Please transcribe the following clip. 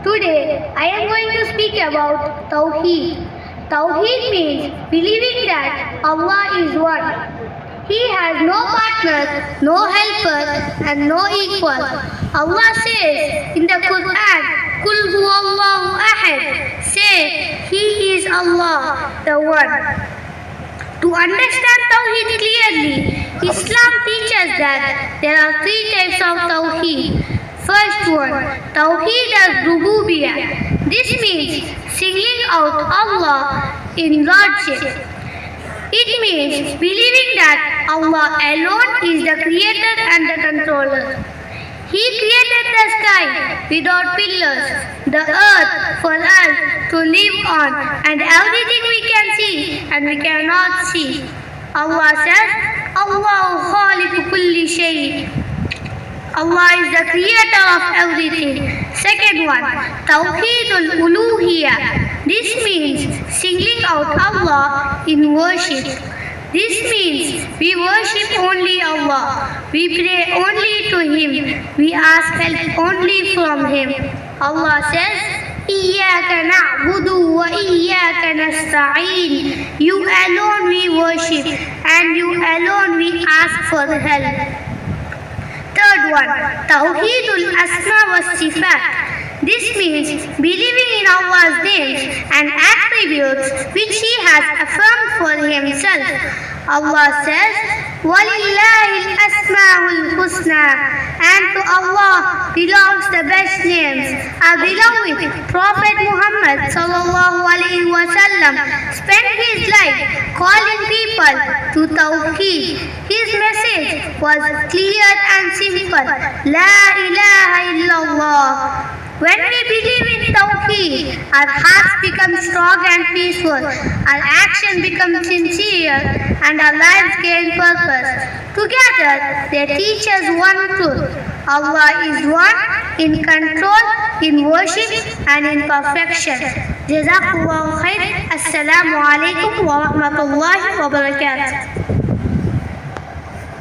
Today, I am going to speak about Tawheed. Tawheed means believing that Allah is one. He has no partners, no helpers, and no equal. Allah says in the Quran, Kul huwallahu ahad. Say, He is Allah, the One. To understand Tawheed clearly, Islam teaches that there are three types of Tawheed. First one, Tawheed al-Rububiyyah. This means singling out Allah in Lordship. It means believing that Allah alone is the creator and the controller. He created the sky without pillars, the earth for us to live on, and everything we can see and we cannot see. Allah says, Allahu khaliqu kulli shay. Allah is the creator of everything. Second one, Tawheedul Uluhiyyah. This means singling out Allah in worship. This means we worship only Allah. We pray only to Him. We ask help only from Him. Allah says, Iyyaka na'budu wa iyyaka nasta'een. You alone we worship and you alone we ask for help. Third one, Tawheedul Asma wa Sifat. This means believing in Allah's names and attributes which He has affirmed for Himself. Allah says, وَلِلَّهِ الْأَسْمَاءُ الْحُسْنَى. And to Allah belongs the best names. Our beloved Prophet Muhammad sallallahu alaihi wasallam spent his life calling people to Tawheed. His message was clear and simple. La ilaha illallah. When we believe in Tawheed, our hearts become strong and peaceful, our action becomes sincere, and our lives gain purpose. Together, they teach us one truth. Allah is one in control, in worship, and in perfection. Jazakallahu khair. Assalamu alaikum wa rahmatullahi wa barakatuh.